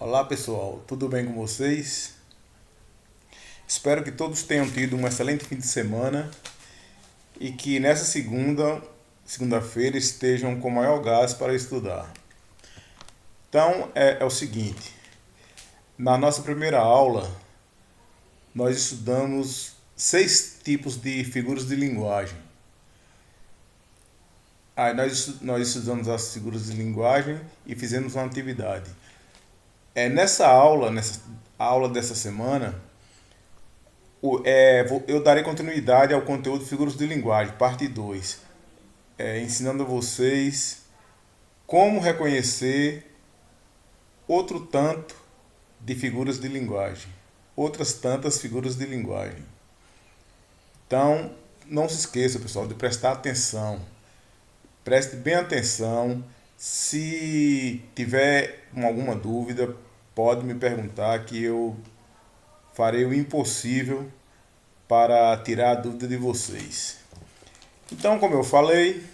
Olá pessoal, tudo bem com vocês? Espero que todos tenham tido um excelente fim de semana e que nessa segunda-feira estejam com maior gás para estudar. Então é o seguinte, na nossa primeira aula nós estudamos 6 tipos de figuras de linguagem. Aí nós estudamos as figuras de linguagem e fizemos uma atividade. Nessa aula dessa semana, eu darei continuidade ao conteúdo de figuras de linguagem, parte 2, ensinando a vocês como reconhecer outro tanto de figuras de linguagem, outras tantas figuras de linguagem. Então, não se esqueça, pessoal, de prestar atenção. Preste bem atenção. Se tiver alguma dúvida, pode me perguntar que eu farei o impossível para tirar a dúvida de vocês. Então, como eu falei,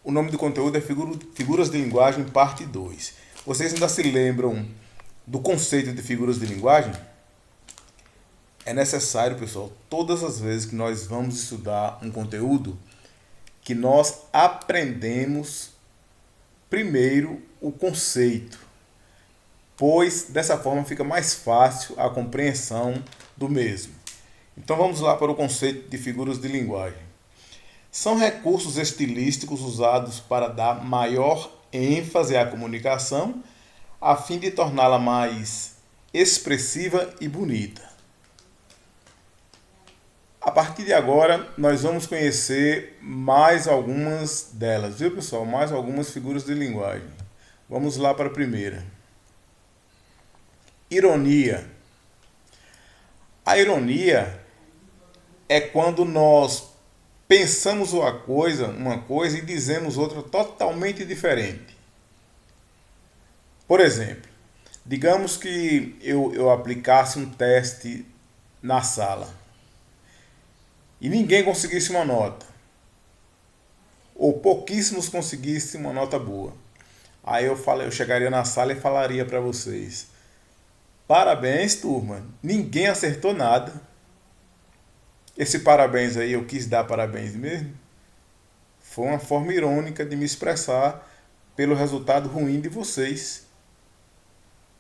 o nome do conteúdo é Figuras de Linguagem, parte 2. Vocês ainda se lembram do conceito de figuras de linguagem? É necessário, pessoal, todas as vezes que nós vamos estudar um conteúdo, que nós aprendemos primeiro o conceito, pois dessa forma fica mais fácil a compreensão do mesmo. Então vamos lá para o conceito de figuras de linguagem. São recursos estilísticos usados para dar maior ênfase à comunicação, a fim de torná-la mais expressiva e bonita. A partir de agora, nós vamos conhecer mais algumas delas, viu pessoal? Mais algumas figuras de linguagem. Vamos lá para a primeira. Ironia. A ironia é quando nós pensamos uma coisa e dizemos outra totalmente diferente. Por exemplo, digamos que eu aplicasse um teste na sala e ninguém conseguisse uma nota, ou pouquíssimos conseguissem uma nota boa. Aí eu chegaria na sala e falaria para vocês: parabéns, turma, ninguém acertou nada. Esse parabéns aí, eu quis dar parabéns mesmo. Foi uma forma irônica de me expressar pelo resultado ruim de vocês.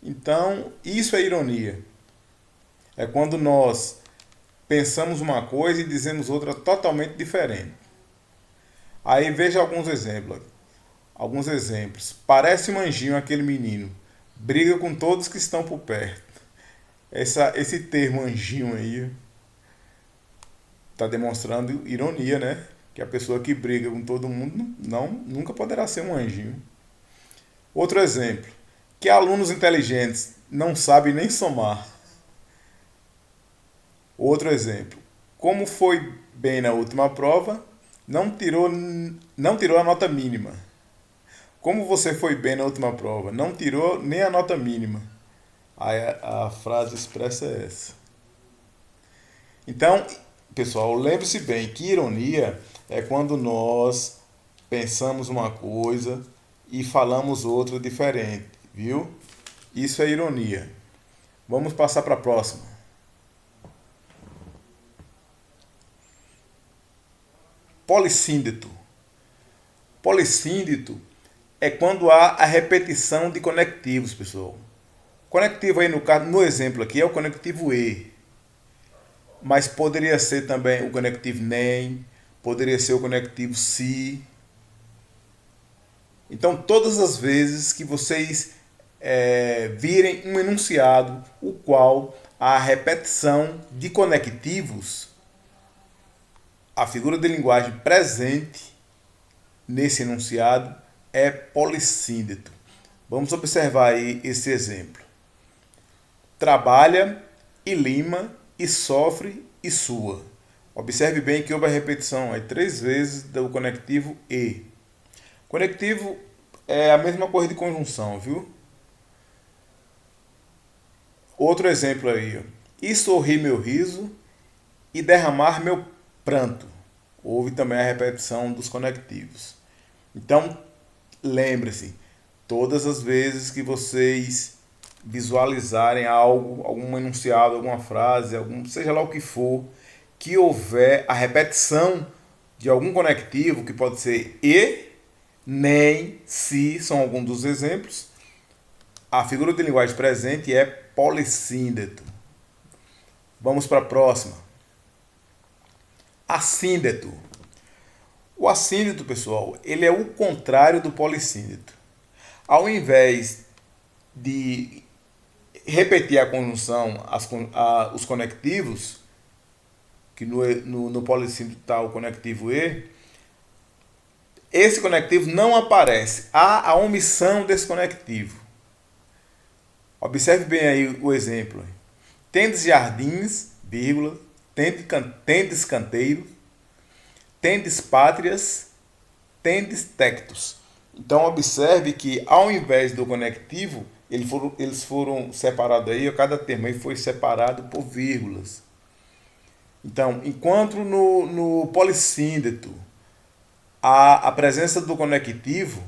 Então, isso é ironia. É quando nós pensamos uma coisa e dizemos outra totalmente diferente. Aí veja alguns exemplos. Parece um anjinho aquele menino. Briga com todos que estão por perto. Esse termo anjinho aí está demonstrando ironia, né? Que a pessoa que briga com todo mundo nunca poderá ser um anjinho. Outro exemplo. Que alunos inteligentes não sabem nem somar. Outro exemplo. Como foi bem na última prova, não tirou a nota mínima. Como você foi bem na última prova, não tirou nem a nota mínima. Aí a frase expressa essa. Então, pessoal, lembre-se bem que ironia é quando nós pensamos uma coisa e falamos outra diferente, viu? Isso é ironia. Vamos passar para a próxima. Polissíndeto. Polissíndeto é quando há a repetição de conectivos, pessoal. Conectivo aí no exemplo aqui é o conectivo e, mas poderia ser também o conectivo nem, poderia ser o conectivo se. Então, todas as vezes que vocês virem um enunciado, o qual há a repetição de conectivos, a figura de linguagem presente nesse enunciado é polissíndeto. Vamos observar aí esse exemplo. Trabalha e lima e sofre e sua. Observe bem que houve a repetição 3 vezes do conectivo e. Conectivo é a mesma coisa de conjunção, viu? Outro exemplo aí. E sorrir meu riso e derramar meu pranto. Houve também a repetição dos conectivos. Então, lembre-se, Todas as vezes que vocês visualizarem algo, algum enunciado, alguma frase, seja lá o que for, que houver a repetição de algum conectivo, que pode ser e, nem, se, são alguns dos exemplos, a figura de linguagem presente é polissíndeto. Vamos para a próxima. Assíndeto. O assíndeto, pessoal, ele é o contrário do polissíndeto. Ao invés de repetir a conjunção, os conectivos, que no polissíndeto está o conectivo e, esse conectivo não aparece. Há a omissão desse conectivo. Observe bem aí o exemplo. Tendes jardins, vírgula, tendes canteiros, tendes pátrias, tendes tectos. Então observe que ao invés do conectivo, eles foram separados aí, cada termo aí foi separado por vírgulas. Então, enquanto no polissíndeto a presença do conectivo,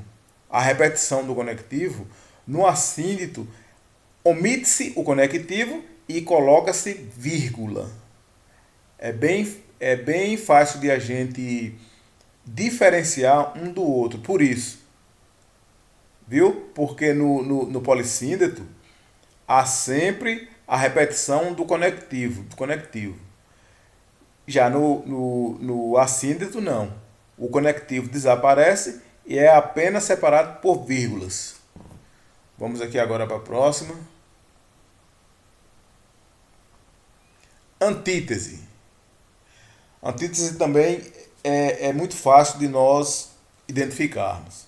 a repetição do conectivo, no assíndeto omite-se o conectivo e coloca-se vírgula. É bem fácil de a gente diferenciar um do outro. Por isso, viu? Porque no polissíndeto há sempre a repetição do conectivo. Já no assíndeto, não. O conectivo desaparece e é apenas separado por vírgulas. Vamos aqui agora para a próxima. Antítese. Antítese também é muito fácil de nós identificarmos.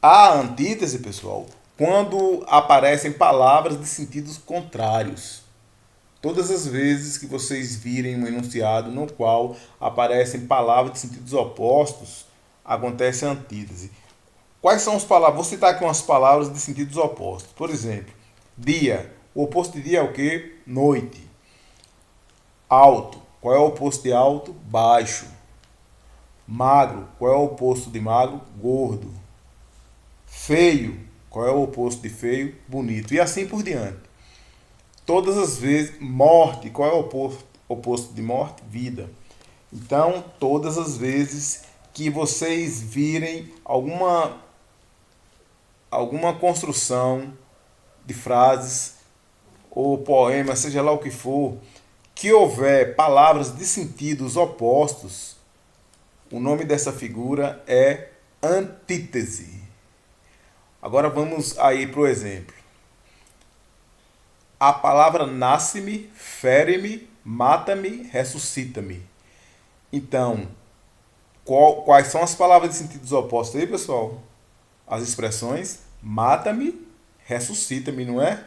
A antítese, pessoal, quando aparecem palavras de sentidos contrários. Todas as vezes que vocês virem um enunciado no qual aparecem palavras de sentidos opostos, acontece a antítese. Quais são as palavras? Vou citar aqui umas palavras de sentidos opostos. Por exemplo, dia. O oposto de dia é o quê? Noite. Alto. Qual é o oposto de alto? Baixo. Magro. Qual é o oposto de magro? Gordo. Feio. Qual é o oposto de feio? Bonito. E assim por diante. Todas as vezes. Morte. Qual é o oposto de morte? Vida. Então, todas as vezes que vocês virem alguma construção de frases ou poema, seja lá o que for, que houver palavras de sentidos opostos, o nome dessa figura é antítese. Agora vamos aí para o exemplo. A palavra nasce-me, fere-me, mata-me, ressuscita-me. Então, quais são as palavras de sentidos opostos aí, pessoal? As expressões mata-me, ressuscita-me, não é?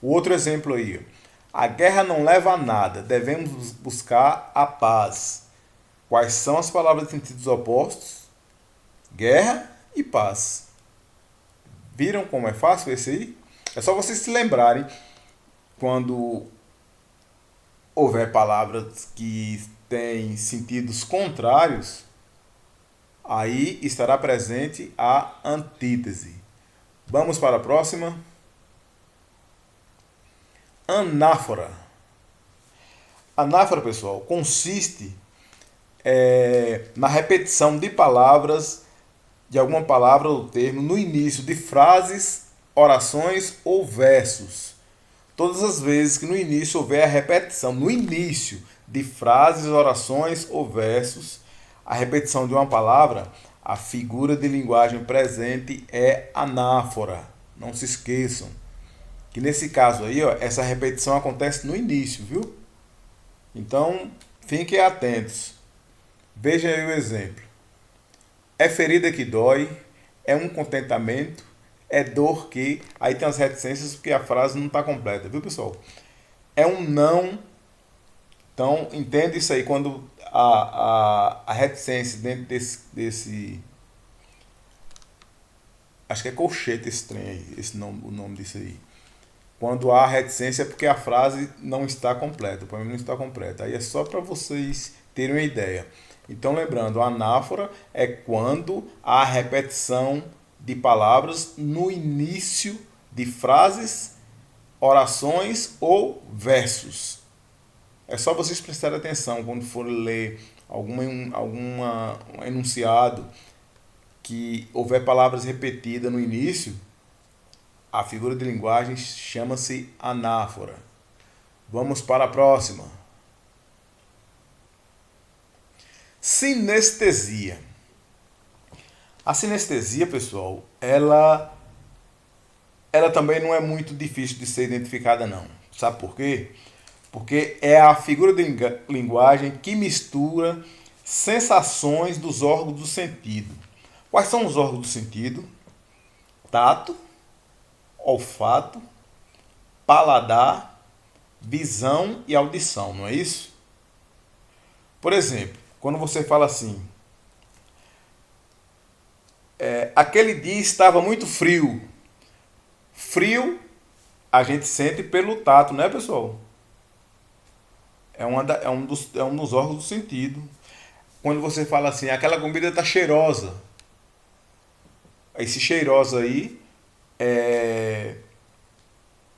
O outro exemplo aí. A guerra não leva a nada, devemos buscar a paz. Quais são as palavras de sentidos opostos? Guerra e paz. Viram como é fácil esse aí? É só vocês se lembrarem quando houver palavras que têm sentidos contrários, aí estará presente a antítese. Vamos para a próxima. Anáfora. Anáfora, pessoal, consiste na repetição de palavras, de alguma palavra ou termo, no início de frases, orações ou versos. Todas as vezes que no início houver a repetição, no início de frases, orações ou versos, a repetição de uma palavra, a figura de linguagem presente é anáfora. Não se esqueçam que nesse caso aí, ó, essa repetição acontece no início, viu? Então, fiquem atentos. Veja aí o exemplo. É ferida que dói, é um contentamento, é dor que... Aí tem as reticências porque a frase não está completa, viu, pessoal? É um não. Então, entende isso aí, quando a reticência dentro desse... Acho que é colchete esse trem aí, o nome disso aí. Quando há reticência é porque a frase não está completa, o poema não está completo. Aí é só para vocês terem uma ideia. Então, lembrando, a anáfora é quando há repetição de palavras no início de frases, orações ou versos. É só vocês prestarem atenção quando for ler algum enunciado que houver palavras repetidas no início, a figura de linguagem chama-se anáfora. Vamos para a próxima. Sinestesia. A sinestesia, pessoal, ela também não é muito difícil de ser identificada, não. Sabe por quê? Porque é a figura de linguagem que mistura sensações dos órgãos do sentido. Quais são os órgãos do sentido? Tato, olfato, paladar, visão e audição, não é isso? Por exemplo, quando você fala assim, aquele dia estava muito frio. Frio a gente sente pelo tato, né, pessoal? É um dos órgãos do sentido. Quando você fala assim, aquela comida está cheirosa. Esse cheirosa aí é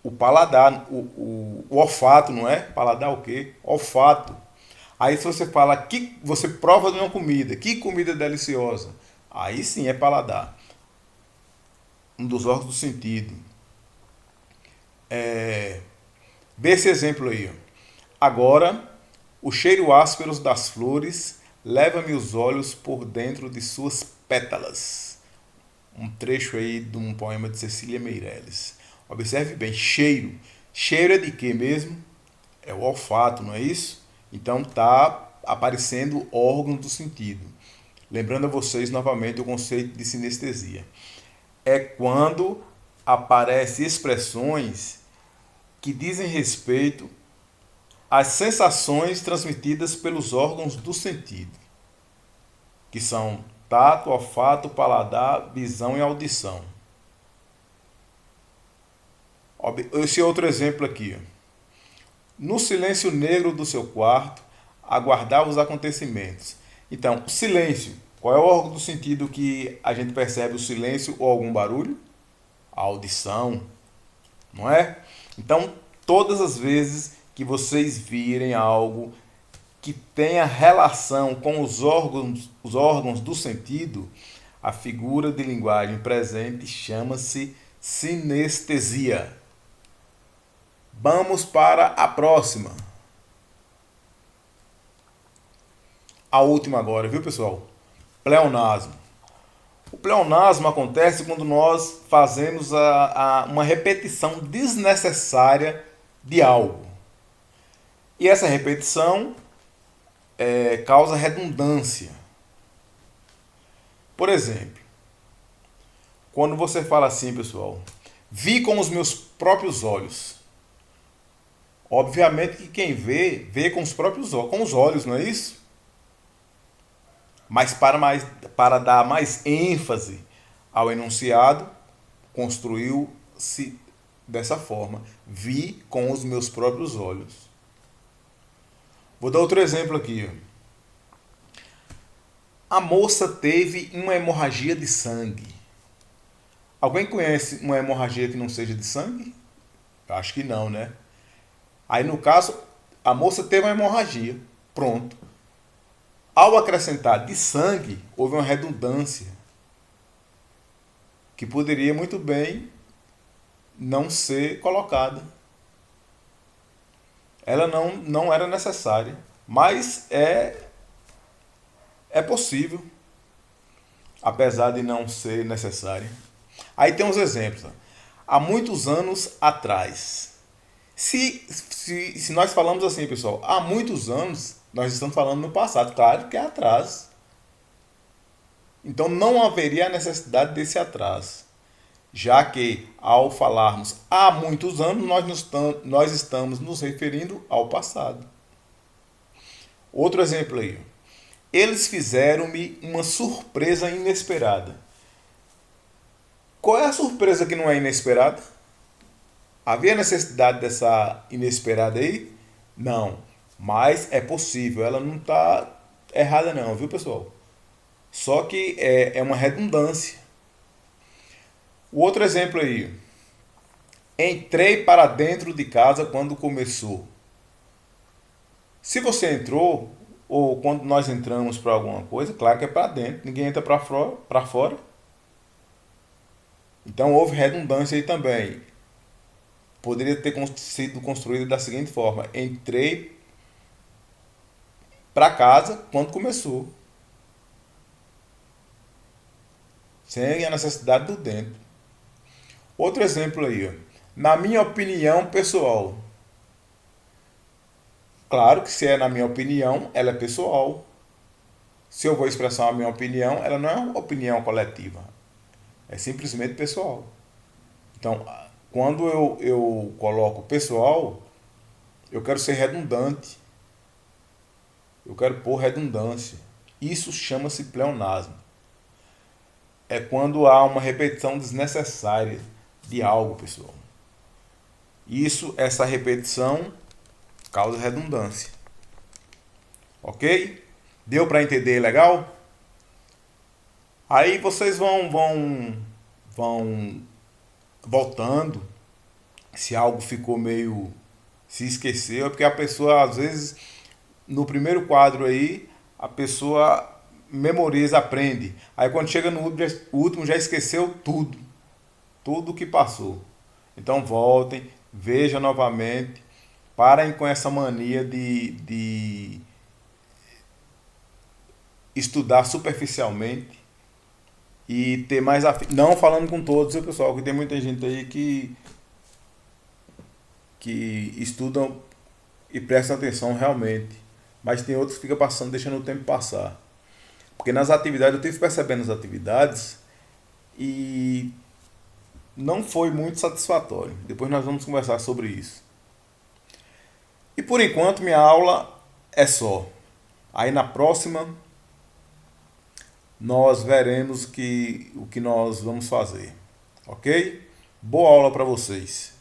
o paladar, o olfato, não é? Paladar o quê? Olfato. Aí se você fala que você prova de uma comida, que comida deliciosa, aí sim é paladar. Um dos órgãos do sentido. Vê esse exemplo aí. Ó. Agora, o cheiro áspero das flores leva-me os olhos por dentro de suas pétalas. Um trecho aí de um poema de Cecília Meirelles. Observe bem, cheiro. Cheiro é de quê mesmo? É o olfato, não é isso? Então está aparecendo órgãos do sentido. Lembrando a vocês novamente o conceito de sinestesia. É quando aparecem expressões que dizem respeito às sensações transmitidas pelos órgãos do sentido, que são tato, olfato, paladar, visão e audição. Esse outro exemplo aqui. No silêncio negro do seu quarto, aguardava os acontecimentos. Então, silêncio. Qual é o órgão do sentido que a gente percebe o silêncio ou algum barulho? A audição, não é? Então, todas as vezes que vocês virem algo que tenha relação com os órgãos do sentido, a figura de linguagem presente chama-se sinestesia. Vamos para a próxima. A última agora, viu, pessoal? Pleonasmo. O pleonasmo acontece quando nós fazemos uma repetição desnecessária de algo. E essa repetição causa redundância. Por exemplo, quando você fala assim, pessoal, vi com os meus próprios olhos. Obviamente que quem vê com os próprios olhos, com os olhos, não é isso? Mas para dar mais ênfase ao enunciado, construiu-se dessa forma. Vi com os meus próprios olhos. Vou dar outro exemplo aqui. A moça teve uma hemorragia de sangue. Alguém conhece uma hemorragia que não seja de sangue? Eu acho que não, né? Aí no caso, a moça teve uma hemorragia. Pronto. Ao acrescentar de sangue, houve uma redundância que poderia muito bem não ser colocada. Ela não era necessária, mas é possível, apesar de não ser necessária. Aí tem uns exemplos. Há muitos anos atrás. Se nós falamos assim, pessoal, há muitos anos, nós estamos falando no passado, claro que é atrás. Então não haveria a necessidade desse atraso, já que ao falarmos há muitos anos, nós estamos nos referindo ao passado. Outro exemplo aí. Eles fizeram-me uma surpresa inesperada. Qual é a surpresa que não é inesperada? Havia necessidade dessa inesperada aí? Não. Mas é possível. Ela não está errada não, viu, pessoal? Só que é uma redundância. O outro exemplo aí. Entrei para dentro de casa quando começou. Se você entrou, ou quando nós entramos para alguma coisa, claro que é para dentro, ninguém entra para fora, para fora. Então houve redundância aí também. Poderia ter sido construído da seguinte forma: entrei para casa quando começou, sem a necessidade do dentro. Outro exemplo aí, ó. Na minha opinião pessoal. Claro que se é na minha opinião, ela é pessoal. Se eu vou expressar a minha opinião, ela não é uma opinião coletiva. É simplesmente pessoal. Então, quando eu coloco pessoal, eu quero ser redundante. Eu quero pôr redundância. Isso chama-se pleonasmo. É quando há uma repetição desnecessária de algo, pessoal. Essa repetição causa redundância. Ok? Deu para entender legal? Aí vocês vão voltando. Se algo ficou meio se esqueceu, é porque a pessoa às vezes no primeiro quadro aí a pessoa memoriza, aprende. Aí quando chega no último já esqueceu tudo, tudo que passou. Então voltem, vejam novamente, parem com essa mania de estudar superficialmente e ter mais não falando com todos, viu, pessoal, porque tem muita gente aí que estudam e prestam atenção realmente, mas tem outros que ficam passando, deixando o tempo passar. Porque nas atividades, eu tive percebendo as atividades e não foi muito satisfatório. Depois nós vamos conversar sobre isso. E por enquanto minha aula é só. Aí na próxima nós veremos o que nós vamos fazer. Ok? Boa aula para vocês.